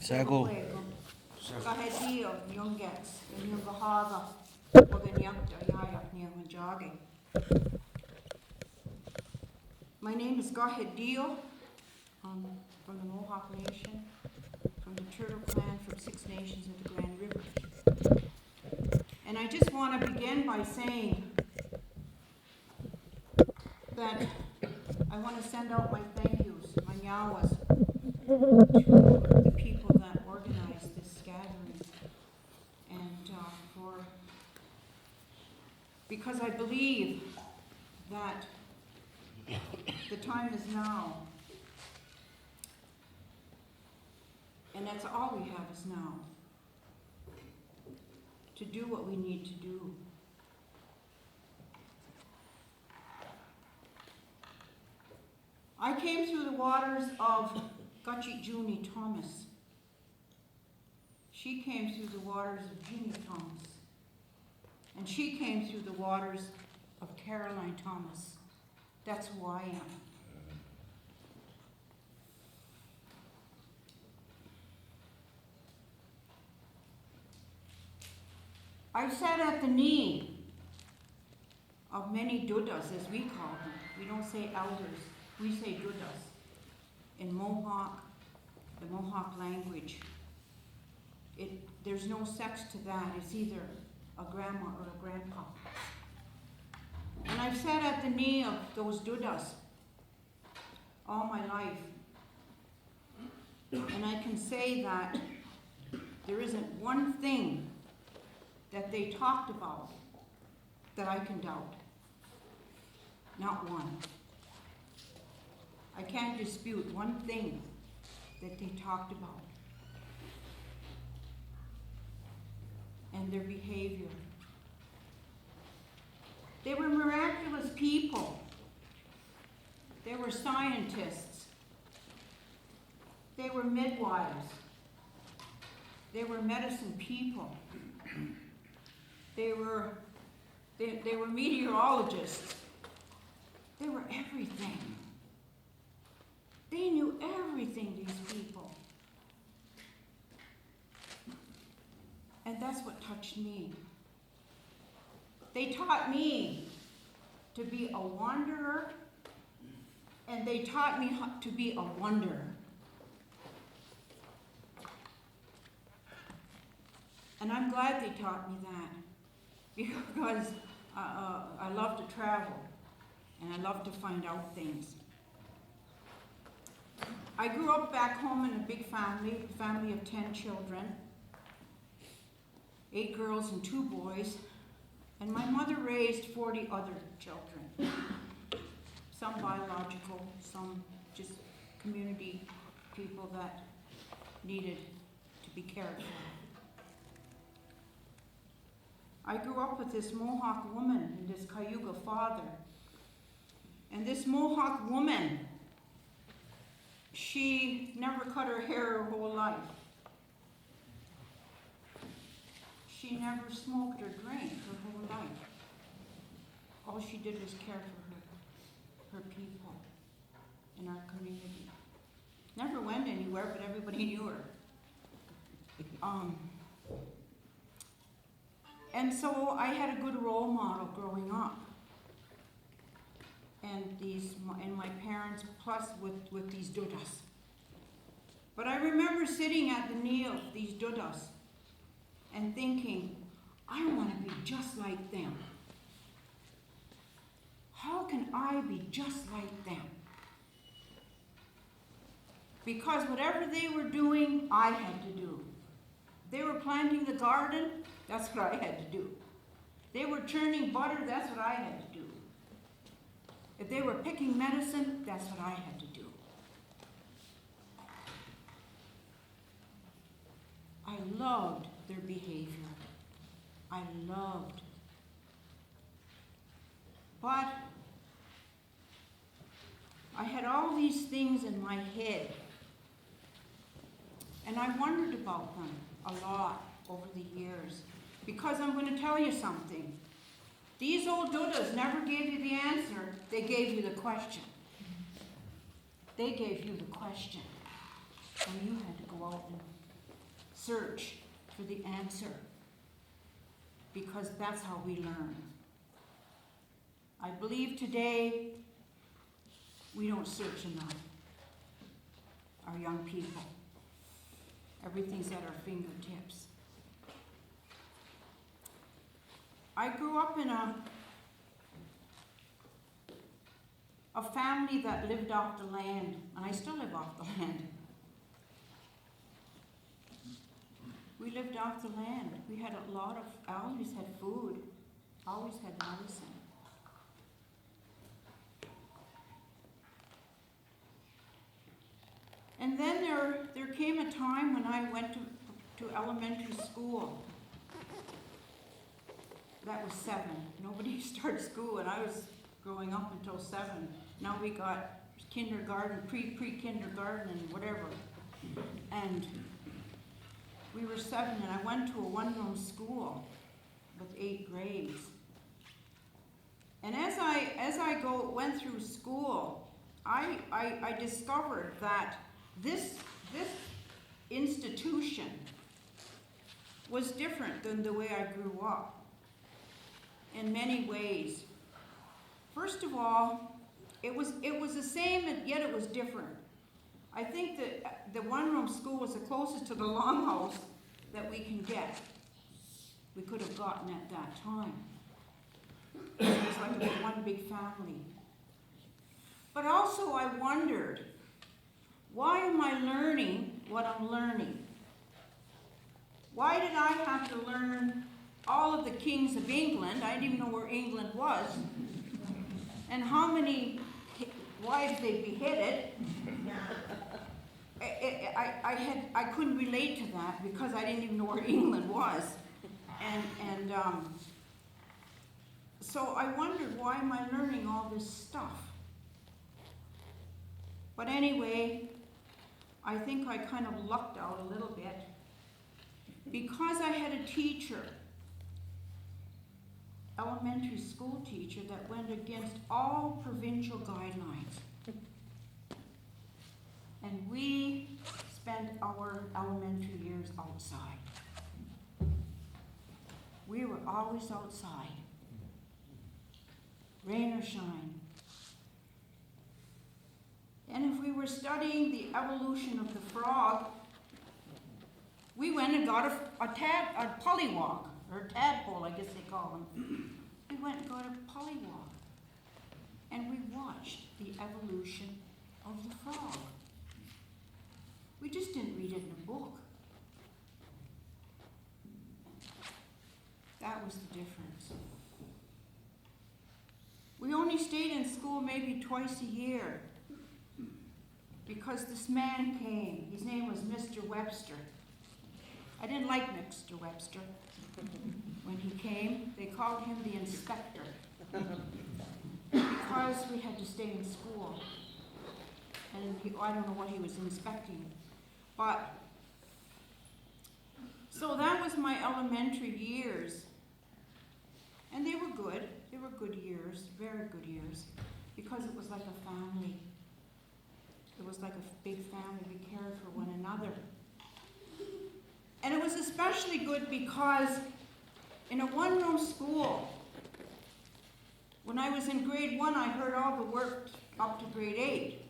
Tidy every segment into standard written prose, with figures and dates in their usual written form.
Sago. Kahedio, Yungets, and Yungahaga, Waganyakta, Yayak, Nyamanjagi. My name is Gahedio, from the Mohawk Nation, from the Turtle Clan, from Six Nations of the Grand River. And I just want to begin by saying that I want to send out my thank yous, my nyawas, to the people that organized this gathering. And because I believe that the time is now. And that's all we have is now. To do what we need to do. I came through the waters of Gutchie Junie Thomas. She came through the waters of Junie Thomas. And she came through the waters of Caroline Thomas. That's who I am. I've sat at the knee of many dudas, as we call them. We don't say elders, we say dudas. In Mohawk, the Mohawk language, there's no sex to that. It's either a grandma or a grandpa. And I've sat at the knee of those dudas all my life. And I can say that there isn't one thing that they talked about that I can doubt. Not one. I can't dispute one thing that they talked about. And their behavior. They were miraculous people. They were scientists. They were midwives. They were medicine people. They were meteorologists. They were everything. They knew everything, these people. And that's what touched me. They taught me to be a wanderer, and they taught me to be a wonderer. And I'm glad they taught me that, because I love to travel, and I love to find out things. I grew up back home in a big family of 10 children, 8 girls and 2 boys, and my mother raised 40 other children, some biological, some just community people that needed to be cared for. I grew up with this Mohawk woman and this Cayuga father. And this Mohawk woman, she never cut her hair her whole life. She never smoked or drank her whole life. All she did was care for her people in our community. Never went anywhere, but everybody knew her. And so I had a good role model growing up. And my parents, plus with these dudas. But I remember sitting at the knee of these dudas and thinking, I want to be just like them. How can I be just like them? Because whatever they were doing, I had to do. They were planting the garden, that's what I had to do. They were churning butter, that's what I had to do. If they were picking medicine, that's what I had to do. I loved their behavior. I loved. But I had all these things in my head, and I wondered about them a lot over the years. Because I'm going to tell you something. These old dudas never gave you the answer, they gave you the question. They gave you the question. And you had to go out search for the answer, because that's how we learn. I believe today we don't search enough. Our young people. Everything's at our fingertips. I grew up in a family that lived off the land, and I still live off the land. We lived off the land. We had a lot of, I always had food, always had medicine. And then there came a time when I went to elementary school. That was 7. Nobody started school, and I was growing up until 7. Now we got kindergarten, pre-kindergarten, and whatever. And we were 7, and I went to a one-room school with 8 grades. And as I went through school, I discovered that this institution was different than the way I grew up in many ways. First of all, it was the same, and yet it was different. I think that the one-room school was the closest to the longhouse that we can get. We could have gotten at that time. It was like one big family. But also I wondered, why am I learning what I'm learning? Why did I have to learn all of the kings of England? I didn't even know where England was. And how many wives they beheaded. I couldn't relate to that because I didn't even know where England was. And so I wondered, why am I learning all this stuff? But anyway, I think I kind of lucked out a little bit because I had a teacher, elementary school teacher, that went against all provincial guidelines. And we spent our elementary years outside. We were always outside, rain or shine. And if we were studying the evolution of the frog, we went and got a pollywog, or a tadpole, I guess they call them. We went and got a pollywog. And we watched the evolution of the frog. We just didn't read it in a book. That was the difference. We only stayed in school maybe twice a year because this man came. His name was Mr. Webster. I didn't like Mr. Webster. When he came, they called him the inspector because we had to stay in school. And I don't know what he was inspecting. But, so that was my elementary years. And they were good. They were good years, very good years, because it was like a family. It was like a big family. We cared for one another. And it was especially good because in a one-room school, when I was in grade 1, I heard all the work up to grade 8.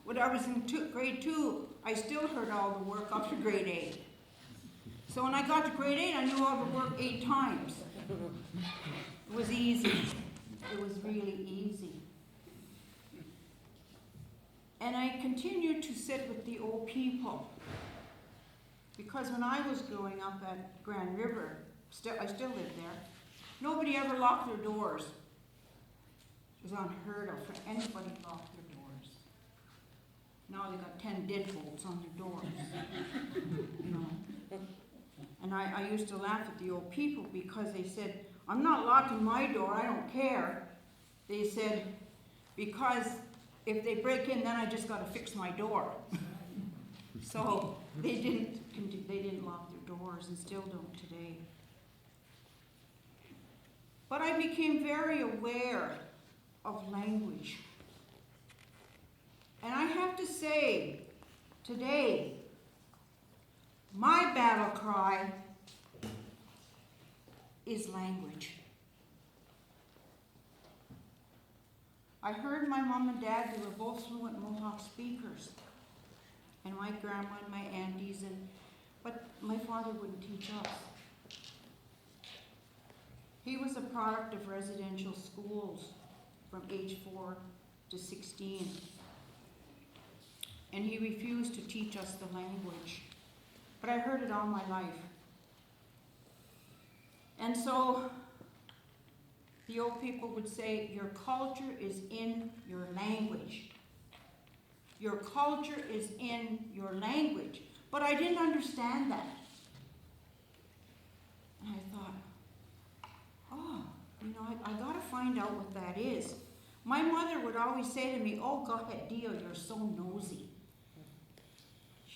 When I was in grade 2, I still heard all the work up to grade 8. So when I got to grade 8, I knew all the work 8 times. It was easy. It was really easy. And I continued to sit with the old people. Because when I was growing up at Grand River, I still lived there, nobody ever locked their doors. It was unheard of for anybody to lock their doors. Now they got 10 deadbolts on their doors. You know. And I used to laugh at the old people because they said, I'm not locking my door, I don't care. They said, because if they break in, then I just got to fix my door. So they didn't lock their doors and still don't today. But I became very aware of language. And I have to say, today, my battle cry is language. I heard my mom and dad, they were both fluent Mohawk speakers. And my grandma and my aunties, but my father wouldn't teach us. He was a product of residential schools from age 4 to 16. And he refused to teach us the language. But I heard it all my life. And so the old people would say, your culture is in your language. Your culture is in your language. But I didn't understand that. And I thought, I got to find out what that is. My mother would always say to me, oh, go ahead, Dio, you're so nosy.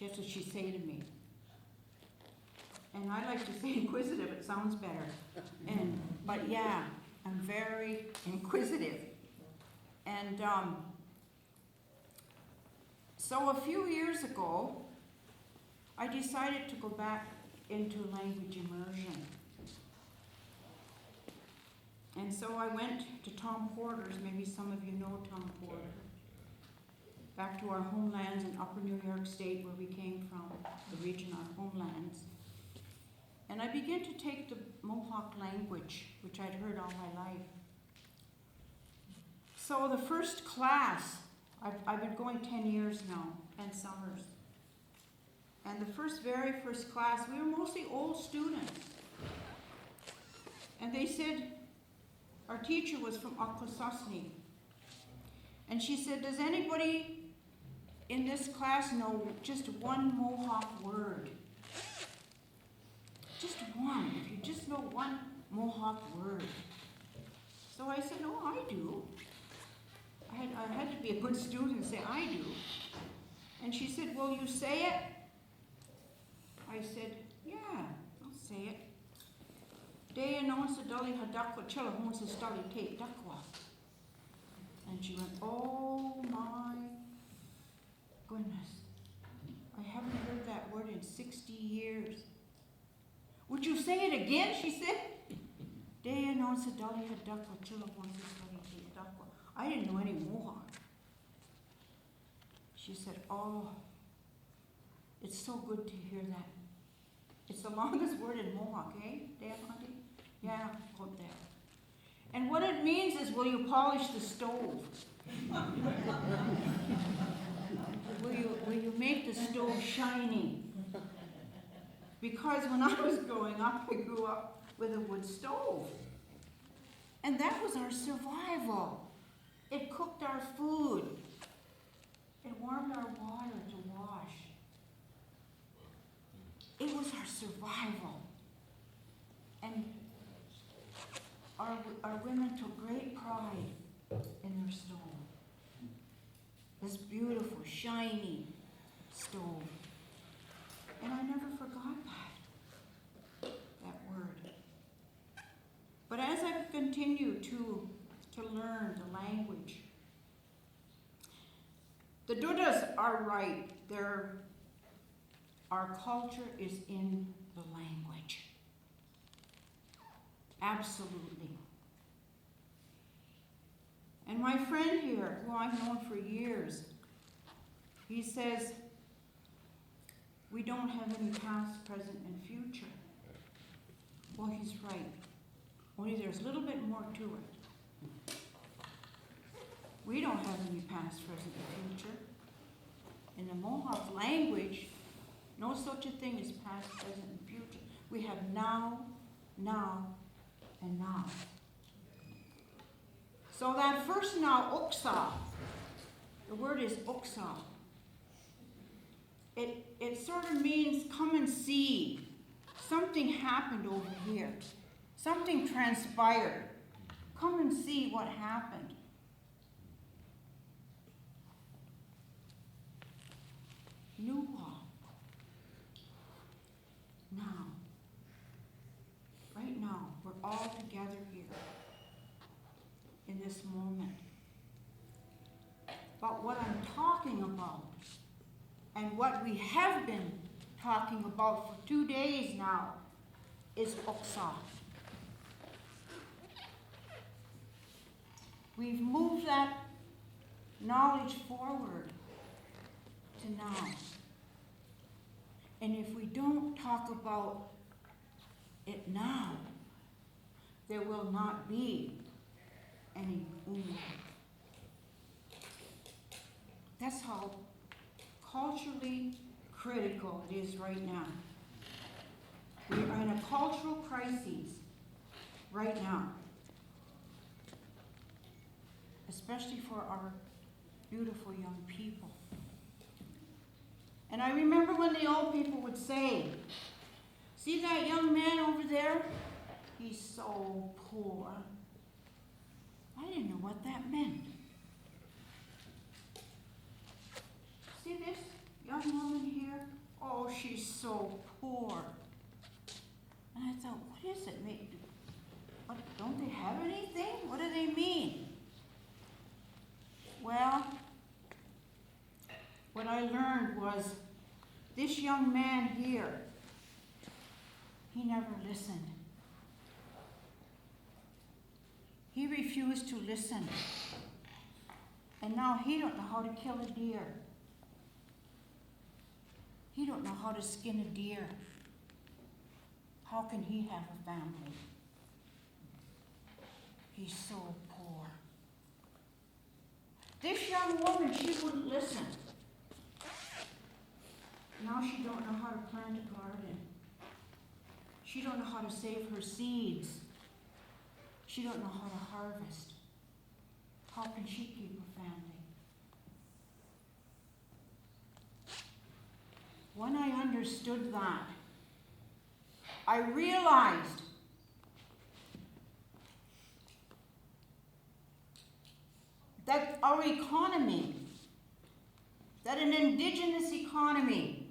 That's what she'd say to me. And I like to say inquisitive, it sounds better. But yeah, I'm very inquisitive. And so a few years ago, I decided to go back into language immersion. And so I went to Tom Porter's, maybe some of you know Tom Porter, back to our homelands in Upper New York State where we came from, the region, our homelands. And I began to take the Mohawk language, which I'd heard all my life. So the first class, I've been going 10 years now, and summers. And the very first class, we were mostly old students. And they said, our teacher was from Akwesasne. And she said, does anybody in this class know just one Mohawk word? Just one, if you just know one Mohawk word. So I said, oh, I do. I had to be a good student and say, I do. And she said, will you say it? I said, yeah, I'll say it. And she went, oh my goodness. I haven't heard that word in 60 years. Would you say it again? She said. I didn't know any Mohawk. She said, oh, it's so good to hear that. It's the longest word in Mohawk, eh, Auntie? Yeah, out there. And what it means is, will you polish the stove? Will you make the stove shiny? Because when I was growing up, I grew up with a wood stove. And that was our survival. It cooked our food. It warmed our water to wash. It was our survival. And our women took great pride in their stove. This beautiful, shiny stove. And I never forgot that word. But as I continued to learn the language, the Dudas are right. Our culture is in the language. Absolutely. And my friend here, who I've known for years, he says, we don't have any past, present, and future. Well, he's right. Only there's a little bit more to it. We don't have any past, present, and future. In the Mohawk language, no such a thing as past, present, and future. We have now, now, and now. So that first now, uksa, the word is uksa. It sort of means come and see. Something happened over here. Something transpired. Come and see what happened. Nuwa. Now. Right now, we're all together here in this moment. But what I'm talking about and what we have been talking about for 2 days now is Oksa. We've moved that knowledge forward to now. And if we don't talk about it now, there will not be any Umu. That's how culturally critical it is right now. We are in a cultural crisis right now, especially for our beautiful young people. And I remember when the old people would say, see that young man over there? He's so poor. I didn't know what that meant. See this young woman here? Oh, she's so poor. And I thought, what is it? What, don't they have anything? What do they mean? Well, what I learned was this young man here, he never listened. He refused to listen. And now he don't know how to kill a deer. He don't know how to skin a deer. How can he have a family? He's so poor. This young woman, she wouldn't listen. Now she don't know how to plant a garden. She don't know how to save her seeds. She don't know how to harvest. How can she keep a family? When I understood that, I realized that our economy, that an indigenous economy,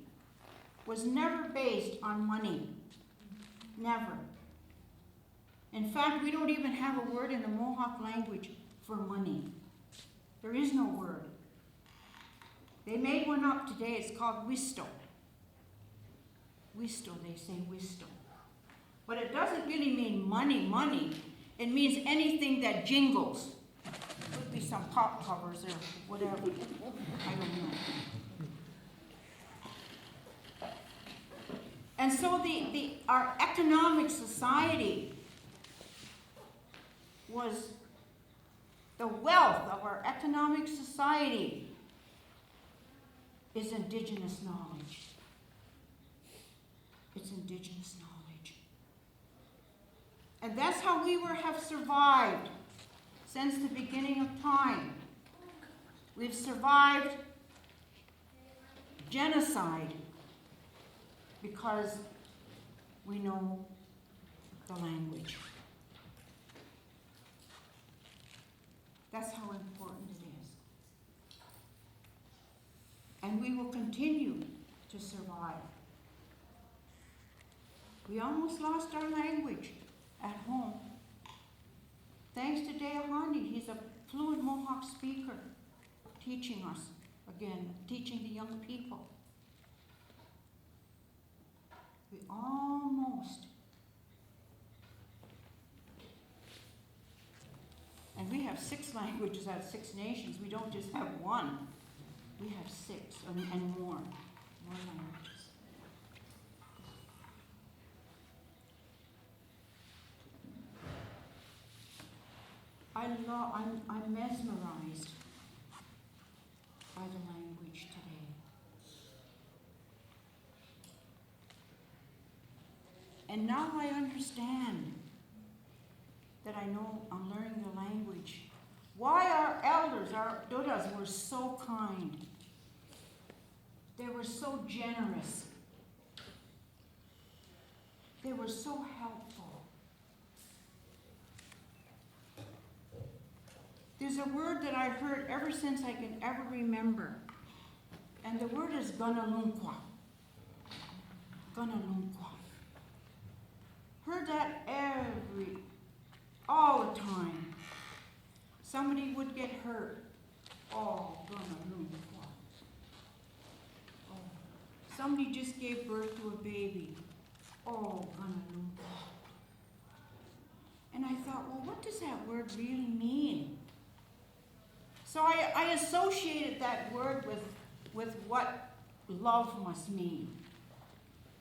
was never based on money. Never. In fact, we don't even have a word in the Mohawk language for money. There is no word. They made one up today. It's called wisto. Wisto, they say wisto. But it doesn't really mean money. It means anything that jingles. Could be some pop covers or whatever. I don't know. And so our economic society was, the wealth of our economic society is indigenous knowledge. It's indigenous knowledge. And that's how we have survived since the beginning of time. We've survived genocide because we know the language. That's how important it is. And we will continue to survive. We almost lost our language at home. Thanks to Deahani, he's a fluent Mohawk speaker, teaching us again, teaching the young people. We almost. And we have 6 languages out of 6 nations. We don't just have one. We have 6 and more languages. I'm mesmerized by the language today. And now I understand that I'm learning the language. Why our elders, our dudas, were so kind. They were so generous. They were so helpful. There's a word that I've heard ever since I can ever remember. And the word is ganalunkwa. Ganalunkwa. Heard that all the time. Somebody would get hurt. Oh, ganalunkwa. Oh. somebody just gave birth to a baby. Oh, Gunalumpa. And I thought, well, what does that word really mean? So I associated that word with what love must mean.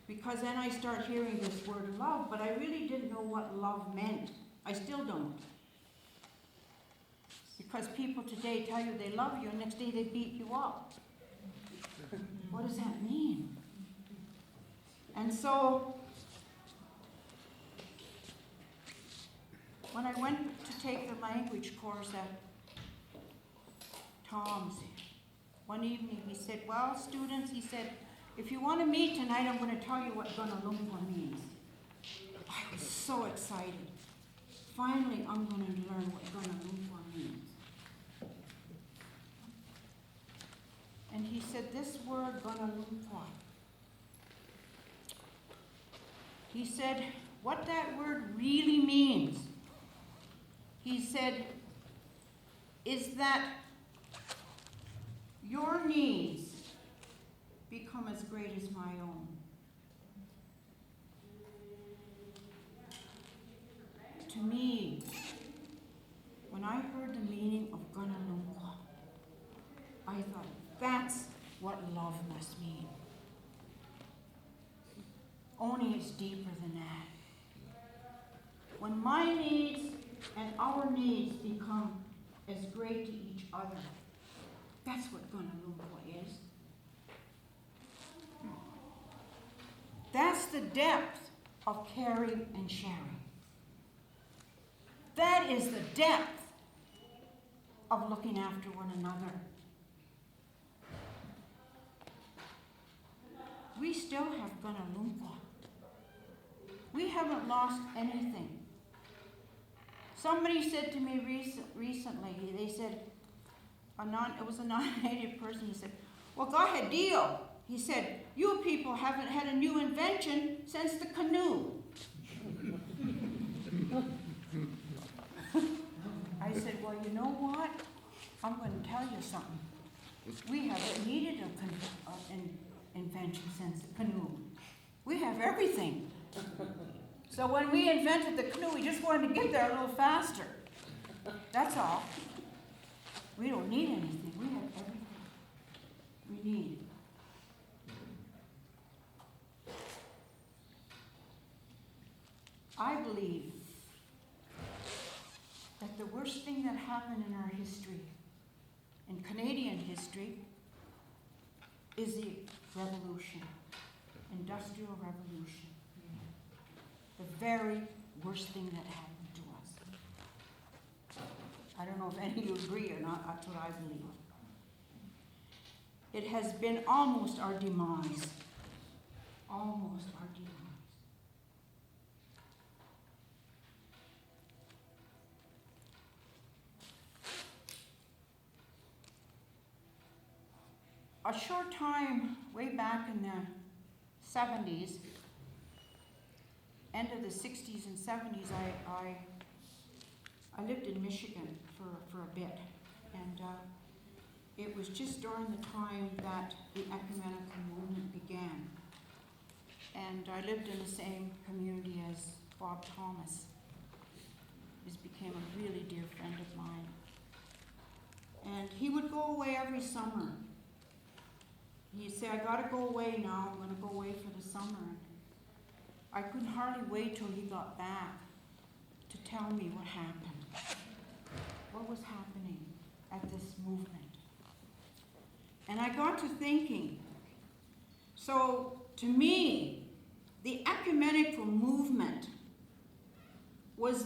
Because then I start hearing this word love, but I really didn't know what love meant. I still don't. Because people today tell you they love you, and next day they beat you up. What does that mean? And so, when I went to take the language course at Tom's, one evening he said, well, students, he said, if you want to meet tonight, I'm going to tell you what Gunalumpa means. I was so excited. Finally, I'm going to learn what Gunalumpa means. And he said, this word, Gunalumpa, he said, what that word really means, he said, is that your needs become as great as my own. To me, when I heard the meaning of Gunalumpa, I thought, that's what love must mean. Only it's deeper than that. When my needs and our needs become as great to each other, that's what Gunalumpa is. That's the depth of caring and sharing. That is the depth of looking after one another. We still have Gunalumpa. We haven't lost anything. Somebody said to me recently, they said, it was a non-native person, he said, well, go ahead, deal. He said, you people haven't had a new invention since the canoe. I said, well, you know what? I'm going to tell you something. We haven't needed an invention since the canoe. We have everything. So when we invented the canoe, we just wanted to get there a little faster. That's all. We don't need anything. We have everything we need. I believe that the worst thing that happened in our history, in Canadian history, is the revolution, Industrial Revolution. The very worst thing that happened to us. I don't know if any of you agree or not, that's what I believe. It has been almost our demise. Almost our demise. A short time, way back in the 70s, end of the 60s and 70s, I lived in Michigan for a bit. And it was just during the time that the ecumenical movement began. And I lived in the same community as Bob Thomas. He became a really dear friend of mine. And he would go away every summer. He'd say, I gotta go away now, I'm gonna go away for the summer. I couldn't hardly wait till he got back to tell me what happened. What was happening at this movement. And I got to thinking, so to me, the ecumenical movement was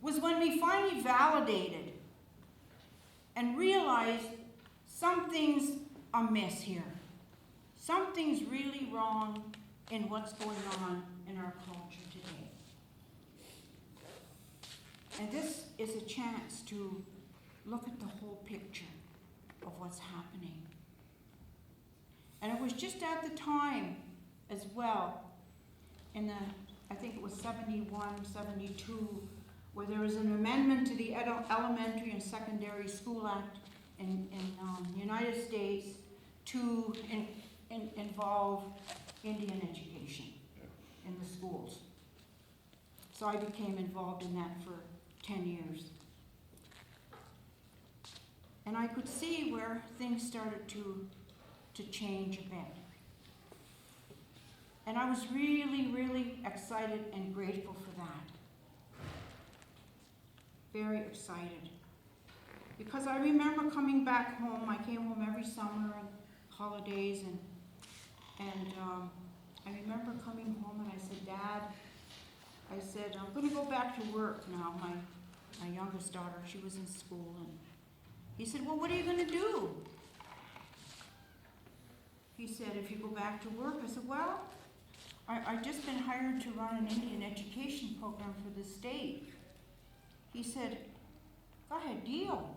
when we finally validated and realized something's amiss here. Something's really wrong in what's going on in our culture today. And this is a chance to look at the whole picture of what's happening. And it was just at the time as well, in I think it was 71, 72, where there was an amendment to the Elementary and Secondary School Act in the United States to involve Indian education in the schools. So I became involved in that for 10 years. And I could see where things started to change a bit. And I was really, really excited and grateful for that. Very excited. Because I remember coming back home. I came home every summer and holidays, and I remember coming home and I said, Dad, I said, I'm going to go back to work now. My youngest daughter, she was in school, and he said, well, what are you going to do? He said, if you go back to work. I said, well, I've just been hired to run an Indian education program for the state. He said, go ahead, deal.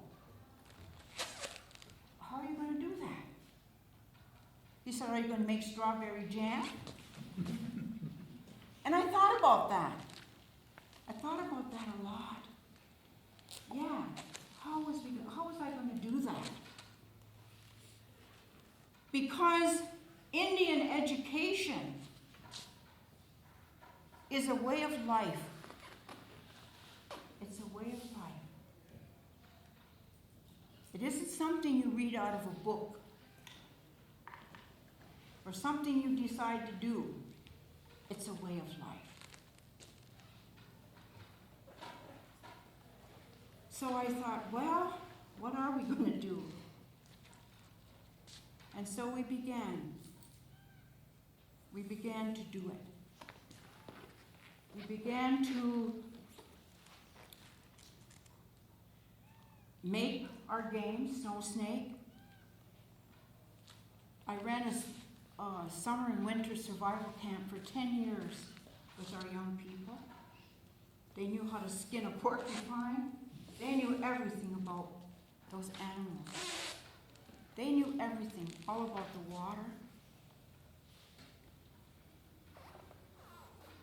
How are you going to do that? He said, are you going to make strawberry jam? And I thought about that. I thought about that a lot. Yeah, how was I going to do that? Because Indian education is a way of life. It's a way of life. It isn't something you read out of a book or something you decide to do. It's a way of life. So I thought, well, what are we going to do? And so we began. We began to do it. We began to make our game, Snow Snake. I ran a summer and winter survival camp for 10 years with our young people. They knew how to skin a porcupine. They knew everything about those animals. They knew everything, all about the water.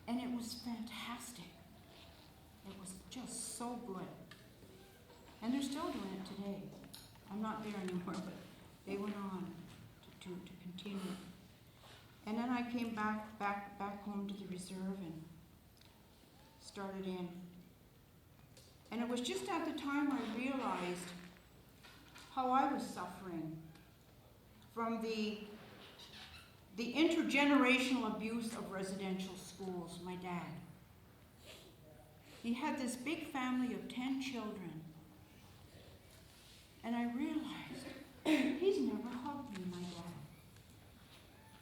And it was fantastic. It was just so good. And they're still doing it today. I'm not there anymore, but they went on to continue. And then I came back home to the reserve and started in. And it was just at the time I realized how I was suffering from the intergenerational abuse of residential schools. My dad. He had this big family of 10 children. And I realized he's never hugged me, my dad.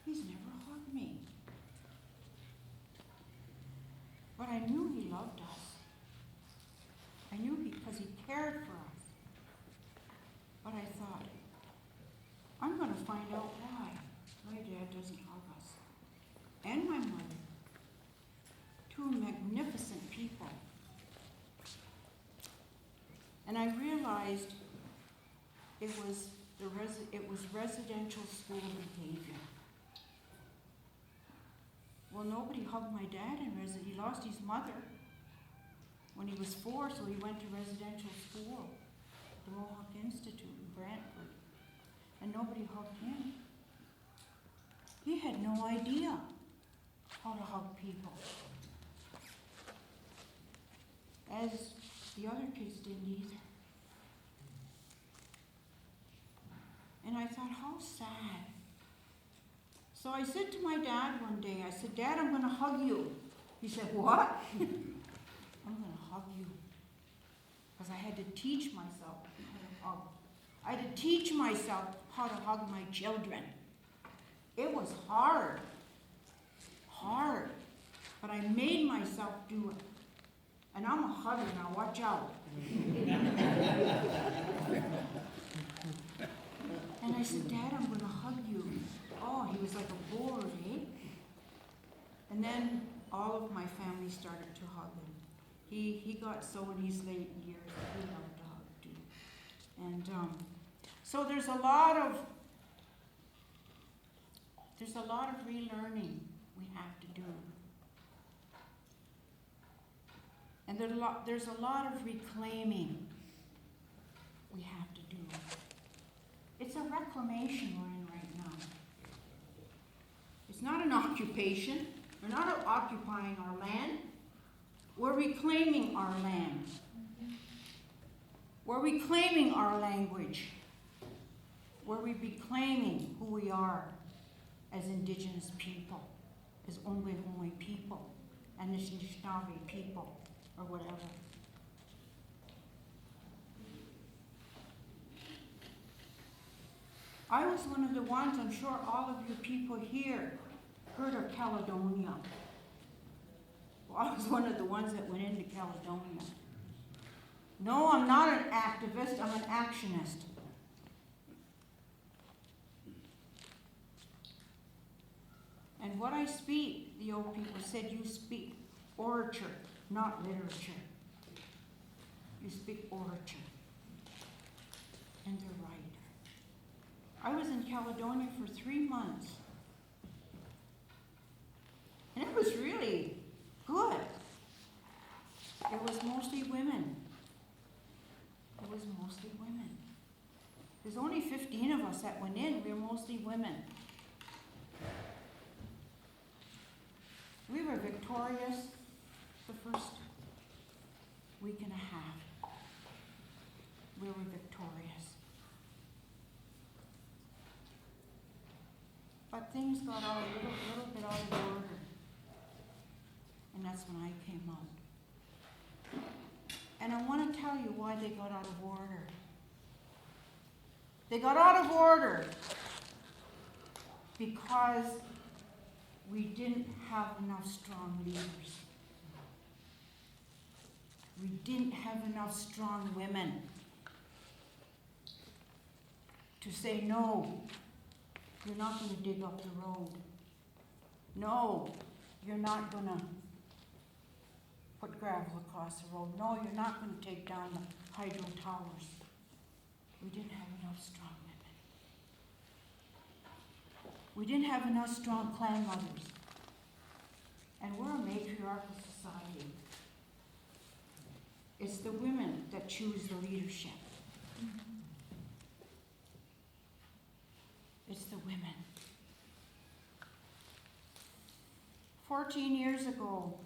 He's never hugged me. But I knew he loved us. I knew because he cared for us. But I thought, I'm going to find out why my dad doesn't hug us. And my mother. Two magnificent people. And I realized it was residential school behavior. Well, nobody hugged my dad in residential. He lost his mother when he was 4, so he went to residential school, the Mohawk Institute in Brantford, and nobody hugged him. He had no idea how to hug people, as the other kids didn't either. And I thought, how sad. So I said to my dad one day, I said, Dad, I'm going to hug you. He said, what? I'm going to hug you. Because I had to teach myself how to hug. I had to teach myself how to hug my children. It was hard. Hard. But I made myself do it. And I'm a hugger now, watch out. And I said, Dad, I'm going to hug you. Oh, he was like a board, eh? And then all of my family started to hug him. He got so in his late years that he loved to hug too. And so there's a lot of relearning we have to do. And there's a lot of reclaiming we have to do. And there's a lot of reclaiming we have to do. reclamation we're in right now. It's not an occupation. We're not occupying our land. We're reclaiming our land. We're reclaiming our language. We're reclaiming who we are as Indigenous people, as Ongwe people, and the Anishinaabe people, or whatever. I was one of the ones, I'm sure all of you people here heard of Caledonia. Well, I was one of the ones that went into Caledonia. No, I'm not an activist, I'm an actionist. And what I speak, the old people said, you speak orature, not literature. You speak orature. And they're right. I was in Caledonia for 3 months. And it was really good. It was mostly women. It was mostly women. There's only 15 of us that went in. We were mostly women. We were victorious the first week and a half. We were victorious. But things got a little bit out of order. And that's when I came out. And I want to tell you why they got out of order. They got out of order because we didn't have enough strong leaders. We didn't have enough strong women to say, no, you're not going to dig up the road. No, you're not going to put gravel across the road. No, you're not going to take down the hydro towers. We didn't have enough strong women. We didn't have enough strong clan mothers. And we're a matriarchal society. It's the women that choose the leadership. It's the women. 14 years ago,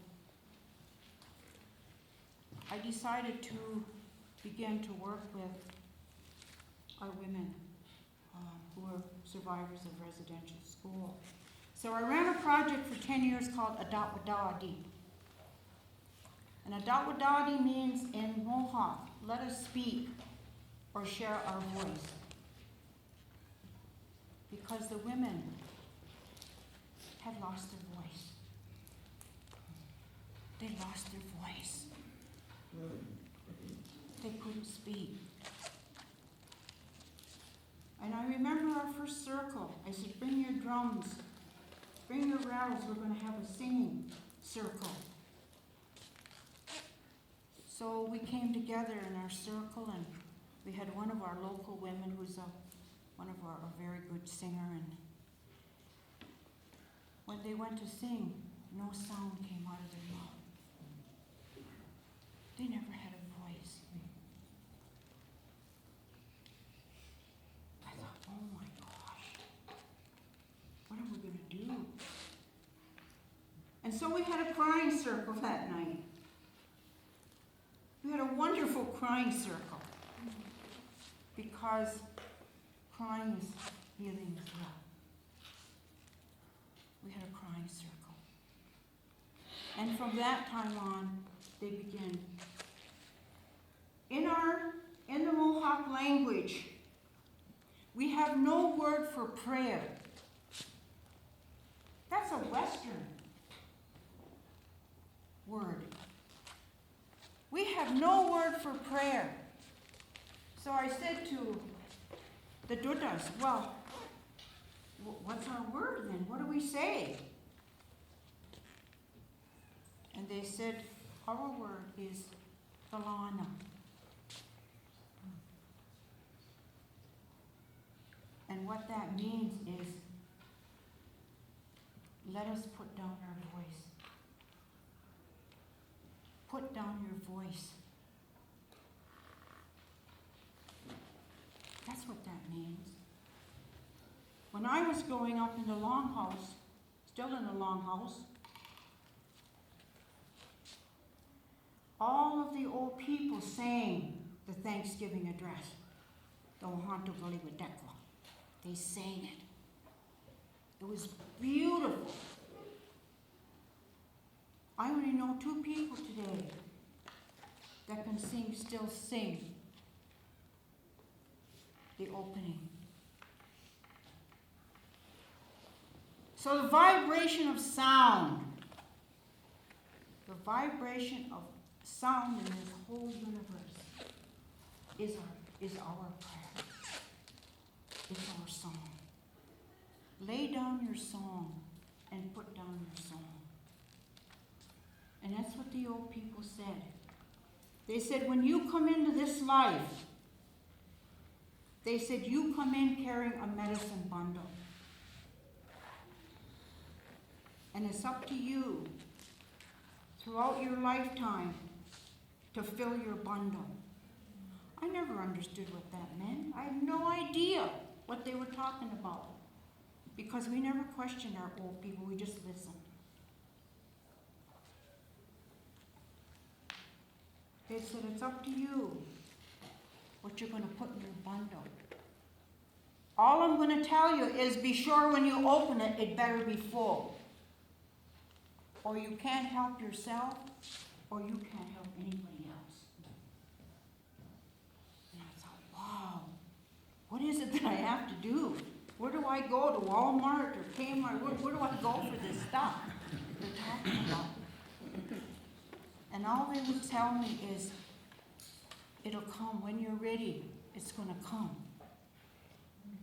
I decided to begin to work with our women who are survivors of residential school. So I ran a project for 10 years called Adawadi. And Adawadi means in Mohawk, let us speak or share our voice. Because the women had lost their voice. They lost their voice. They couldn't speak. And I remember our first circle. I said, bring your drums, bring your rattles, we're going to have a singing circle. So we came together in our circle, and we had one of our local women who's a very good singer, and when they went to sing, no sound came out of their mouth. They never had a voice. I thought, oh my gosh, what are we going to do? And so we had a crying circle that night. We had a wonderful crying circle because crying is healing as well. We had a crying circle. And from that time on, they began. In the Mohawk language, we have no word for prayer. That's a Western word. We have no word for prayer. So I said to the Dudas, well, what's our word then? What do we say? And they said, our word is Falana. And what that means is, let us put down our voice. Put down your voice. That's what that means. When I was growing up in the Longhouse, still in the Longhouse, all of the old people sang the Thanksgiving address. They sang it. It was beautiful. I only know 2 people today that can still sing the opening. So the vibration of sound in this whole universe is our prayer. It's our song. Lay down your song and put down your song. And that's what the old people said. They said, when you come into this life, they said, you come in carrying a medicine bundle. And it's up to you throughout your lifetime to fill your bundle. I never understood what that meant. I have no idea what they were talking about, because we never questioned our old people, we just listened. They said, it's up to you what you're going to put in your bundle. All I'm going to tell you is be sure when you open it, it better be full. Or you can't help yourself, or you can't help anybody else. And I thought, wow, what is it that I have to do? Where do I go? To Walmart or Kmart? Where do I go for this stuff they're talking about? And all they would tell me is, it'll come when you're ready. It's going to come.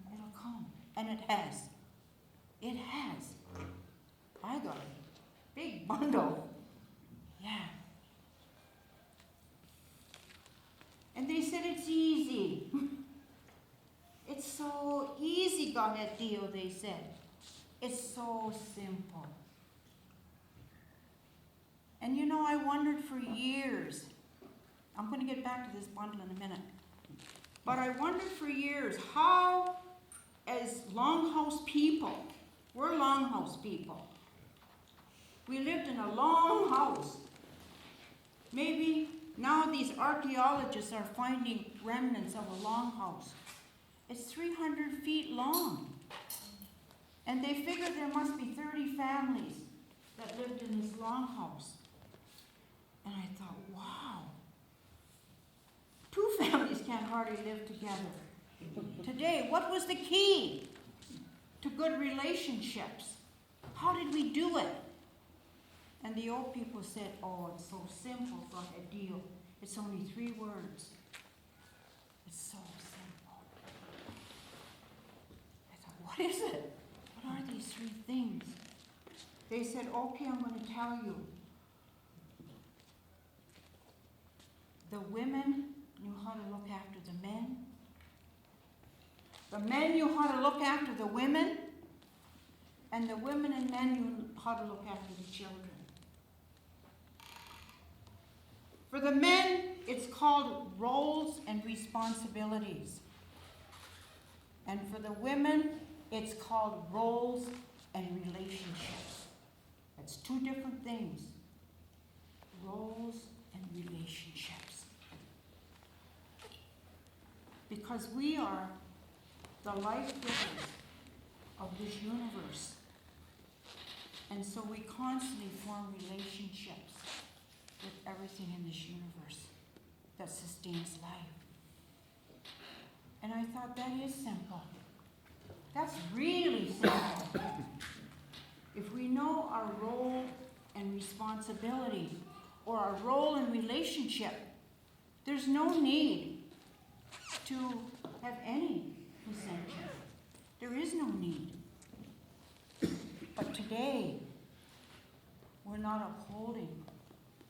It'll come. And it has. It has. I got a big bundle. Yeah. And they said it's easy. It's so easy, Gahedio, they said. It's so simple. And you know, I wondered for years, I'm going to get back to this bundle in a minute, but I wondered for years how, as Longhouse people, we're Longhouse people, we lived in a long house. Maybe now these archaeologists are finding remnants of a longhouse. It's 300 feet long. And they figured there must be 30 families that lived in this longhouse. And I thought, wow, 2 families can't hardly live together. Today, what was the key to good relationships? How did we do it? And the old people said, oh, it's so simple, Gahedio. It's only 3 words. It's so simple. I thought, what is it? What are these 3 things? They said, okay, I'm going to tell you. The women knew how to look after the men. The men knew how to look after the women. And the women and men knew how to look after the children. For the men, it's called roles and responsibilities. And for the women, it's called roles and relationships. That's 2 different things. Roles and relationships. Because we are the life givers of this universe. And so we constantly form relationships with everything in this universe that sustains life. And I thought, that is simple. That's really simple. If we know our role and responsibility, or our role in relationship, there's no need to have any consension. There is no need. But today, we're not upholding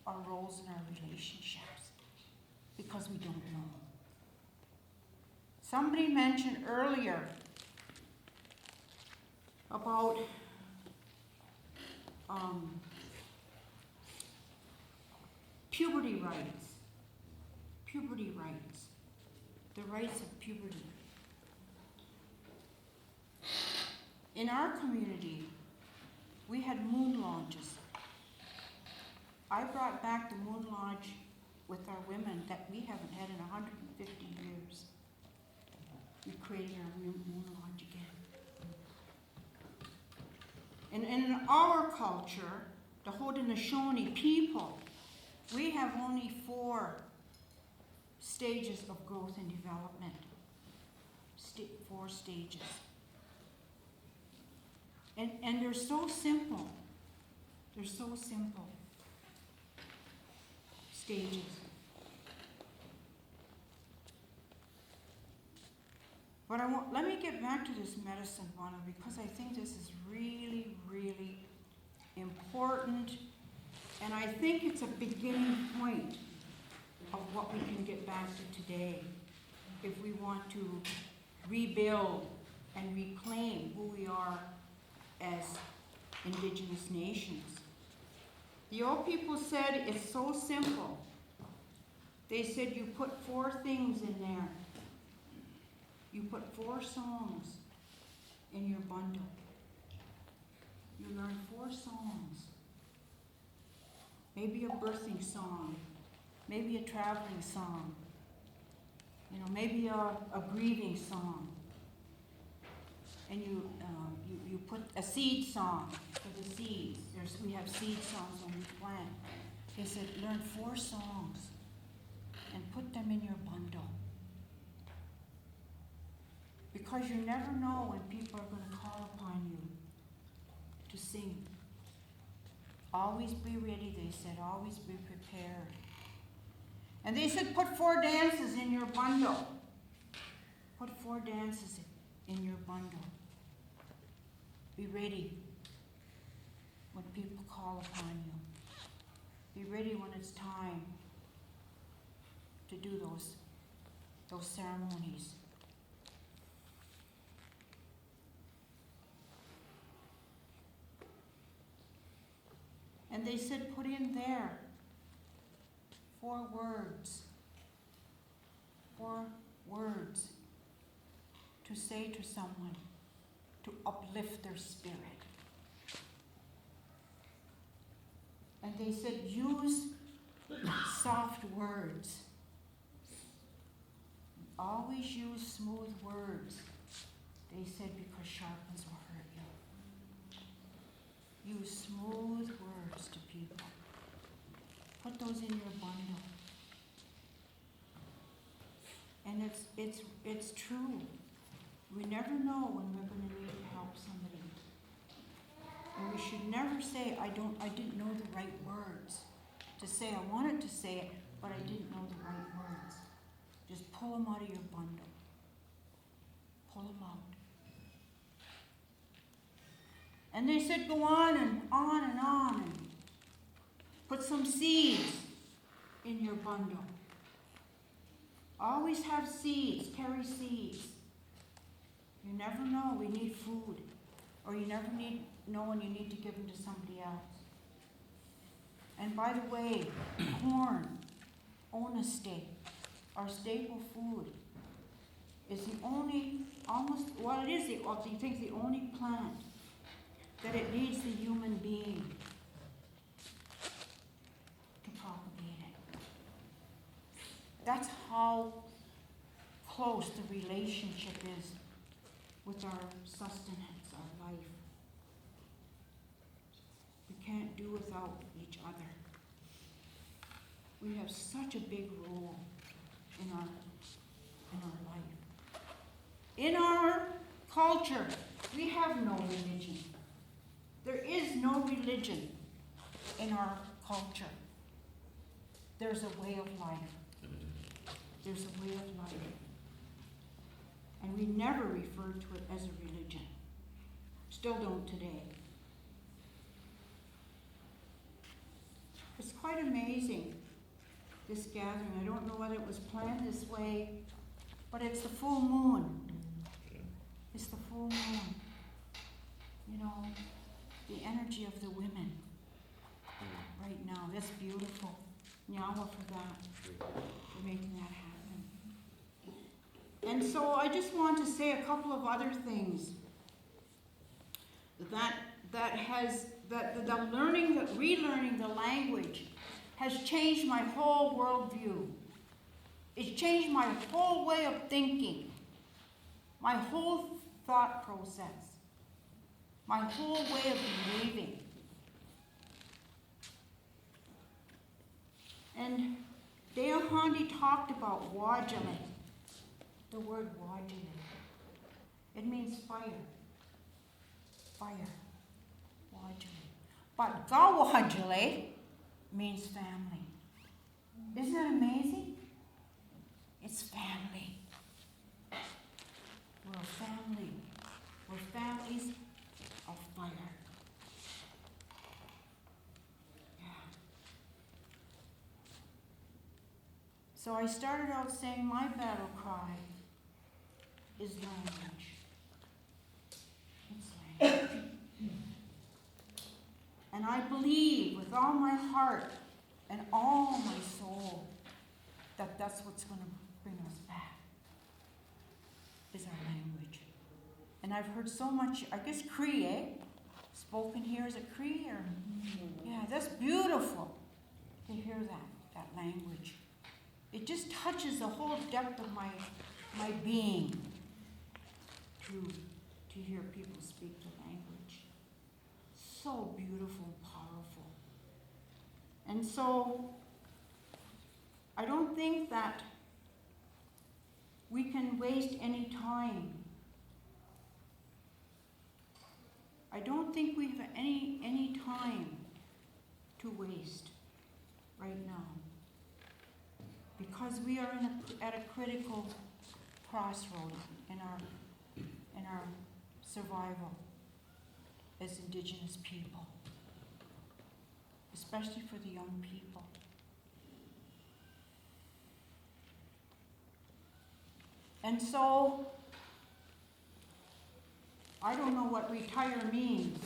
our roles in our relationships because we don't know. Somebody mentioned earlier about puberty rights. Puberty rights. The rights of puberty. In our community, we had moon lodges. I brought back the moon lodge with our women that we haven't had in 150 years. We created our moon lodge again. And in our culture, the Haudenosaunee people, we have only 4 stages of growth and development. 4 stages. And they're so simple. They're so simple. Stages. But let me get back to this medicine one, because I think this is really, really important, and I think it's a beginning point of what we can get back to today if we want to rebuild and reclaim who we are as Indigenous nations. The old people said it's so simple. They said you put 4 things in there. You put 4 songs in your bundle. You learn 4 songs. Maybe a birthing song, maybe a traveling song, maybe a grieving song. And you put a seed song for the seeds. We have seed songs when we plant. They said learn 4 songs and put them in your bundle. Because you never know when people are going to call upon you to sing. Always be ready, they said. Always be prepared. And they said put 4 dances in your bundle. Put 4 dances in your bundle. Be ready when people call upon you. Be ready when it's time to do those ceremonies. And they said put in there 4 words. 4 words to say to someone, to uplift their spirit. And they said use soft words. Always use smooth words. They said because sharp ones will hurt you. Use smooth words to people. Put those in your bundle. And it's true. We never know when we're going to need to help somebody. And we should never say, I didn't know the right words to say. I wanted to say it, but I didn't know the right words. Just pull them out of your bundle. Pull them out. And they said go on and on and on and put some seeds in your bundle. Always have seeds, carry seeds. You never know, we need food. Or you never know when you need to give them to somebody else. And by the way, corn, oneste, our staple food, is the only, it is the only plant that it needs the human being to propagate it. That's how close the relationship is with our sustenance, our life. We can't do without each other. We have such a big role in our life. In our culture, we have no religion. There is no religion in our culture. There's a way of life. There's a way of life. And we never referred to it as a religion. Still don't today. It's quite amazing, this gathering. I don't know whether it was planned this way, but it's the full moon. It's the full moon. You know, the energy of the women right now. That's beautiful. Nyawa for that, for making that happen. And so I just want to say a couple of other things. the relearning the language has changed my whole worldview. It's changed my whole way of thinking, my whole thought process, my whole way of behaving. And Dale Handy talked about wajale, the word wajale. It means fire. Fire. Wajale. But gawajale means family. Isn't that amazing? It's family. We're a family. We're families of fire. Yeah. So I started out saying my battle cry is language. It's language. And I believe with all my heart and all my soul that that's what's going to bring us back, is our language. And I've heard so much, I guess Cree, spoken here as a Cree, or yeah, that's beautiful to hear that language. It just touches the whole depth of my being to hear people speak the language. So beautiful and powerful. And so I don't think that we can waste any time. I don't think we have any time to waste right now, because we are at a critical crossroad in our survival as Indigenous people, especially for the young people. And so, I don't know what retire means.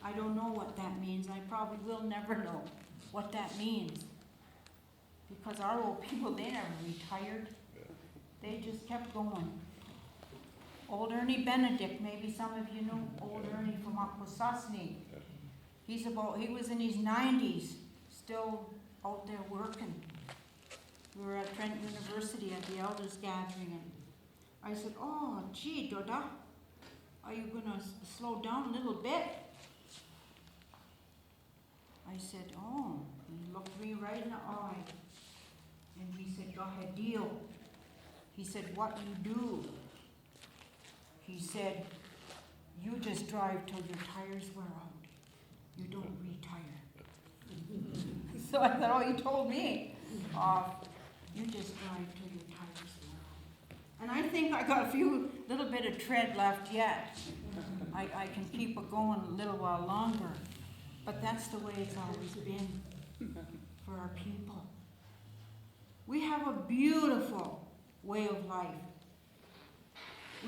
I don't know what that means. I probably will never know what that means. Because our old people, they never retired. They just kept going. Old Ernie Benedict, maybe some of you know old Ernie from Akwesasne. He was in his 90s, still out there working. We were at Trent University at the Elders gathering, and I said, "Oh, gee, Doda, are you going to slow down a little bit?" I said, "Oh," he looked me right in the eye, and he said, "Go ahead, deal." He said, "What you do?" He said, "You just drive till your tires wear out. You don't retire." So I thought, oh, he told me off. You just drive till your tires wear out. And I think I got a little bit of tread left yet. I can keep it going a little while longer. But that's the way it's always been for our people. We have a beautiful way of life.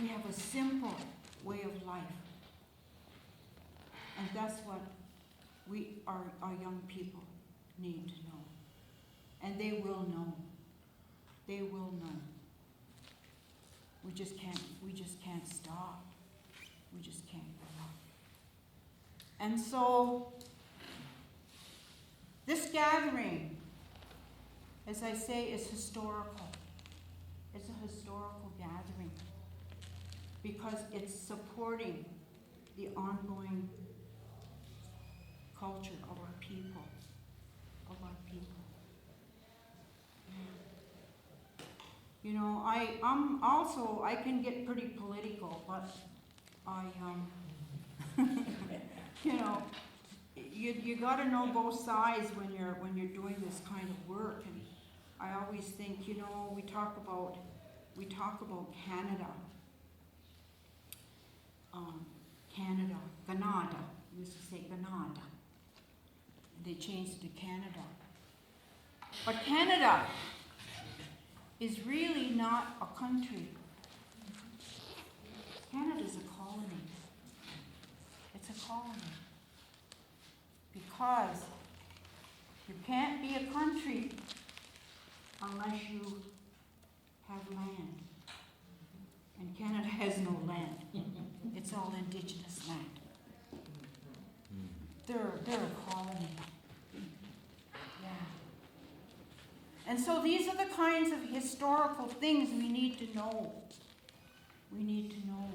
We have a simple way of life. And that's what our young people need to know. And they will know. They will know. We just can't stop. We just can't give up. And so this gathering, as I say, is historical. It's a historical gathering because it's supporting the ongoing culture of our people. You know, I can get pretty political, but you know, you got to know both sides when you're doing this kind of work. And I always think, you know, we talk about Canada, Canada. We used to say Canada. They changed it to Canada. But Canada is really not a country. Canada's a colony. It's a colony. Because you can't be a country unless you have land. And Canada has no land. It's all Indigenous land. they're a colony. Yeah. And so these are the kinds of historical things we need to know. We need to know.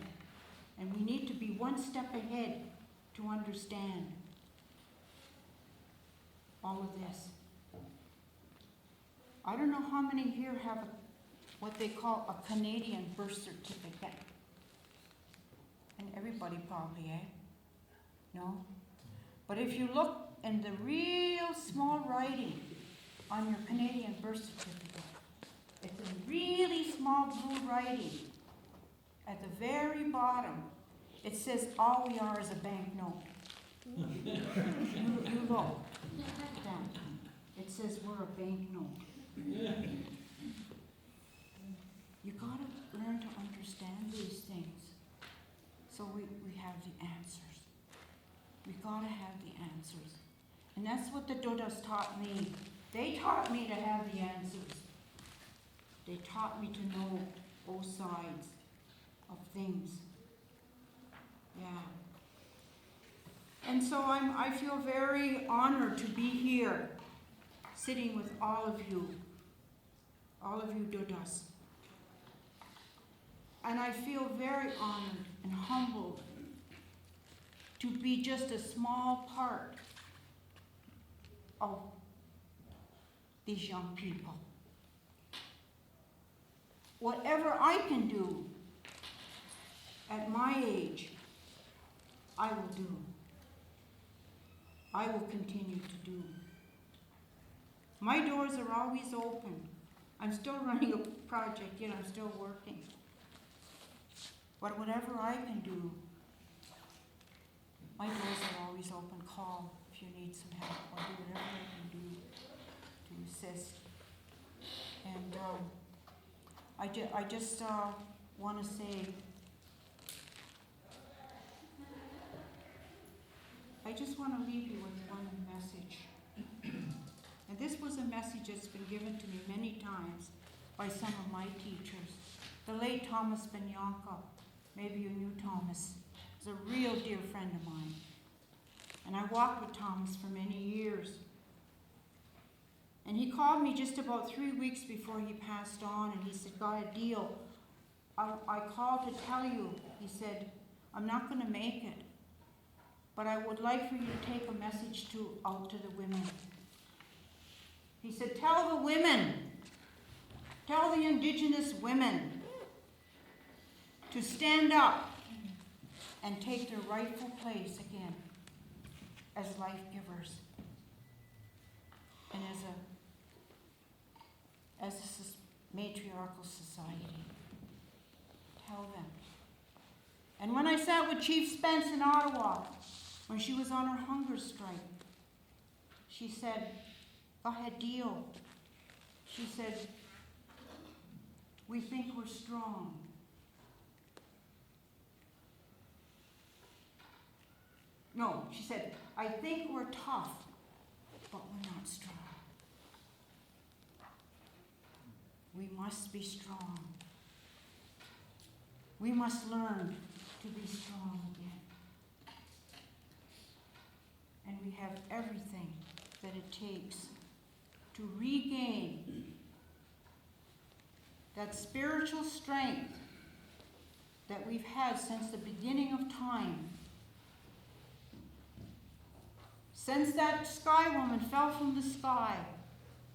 And we need to be one step ahead to understand all of this. I don't know how many here have what they call a Canadian birth certificate. And everybody probably, eh? No? But if you look in the real small writing on your Canadian birth certificate, it's in really small blue writing. At the very bottom, it says, all we are is a banknote. You look. Down. It says we're a banknote. You gotta learn to understand these things so we have the answers. We gotta have the answers. And that's what the Dodas taught me. They taught me to have the answers. They taught me to know both sides of things. Yeah. And so I feel very honored to be here, sitting with all of you Dodas. And I feel very honored and humbled to be just a small part of these young people. Whatever I can do at my age, I will do. I will continue to do. My doors are always open. I'm still running a project, yet I'm still working. But whatever I can do, my doors are always open. Call if you need some help. I'll do whatever I can do to assist. And I just want to say, I just want to leave you with one message. And this was a message that's been given to me many times by some of my teachers. The late Thomas Benyanka, maybe you knew Thomas, is a real dear friend of mine. And I walked with Thomas for many years. And he called me just about 3 weeks before he passed on, and he said, got a deal. I called to tell you, he said, I'm not going to make it, but I would like for you to take a message out to the women. He said, tell the women, tell the Indigenous women to stand up and take their rightful place again as life givers and as a matriarchal society. Tell them. And when I sat with Chief Spence in Ottawa, when she was on her hunger strike, she said, go ahead, deal. She said, we think we're strong. No, she said, I think we're tough, but we're not strong. We must be strong. We must learn to be strong again. And we have everything that it takes to regain that spiritual strength that we've had since the beginning of time. Since that sky woman fell from the sky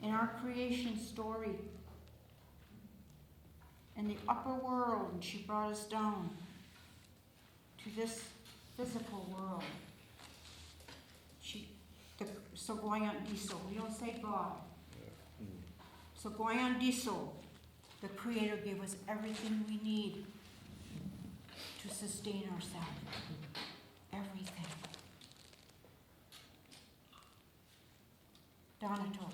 in our creation story, in the upper world, and she brought us down to this physical world. Sogoyan Diso, we don't say God. Sogoyan Diso, the Creator gave us everything we need to sustain ourselves. Everything. Donato.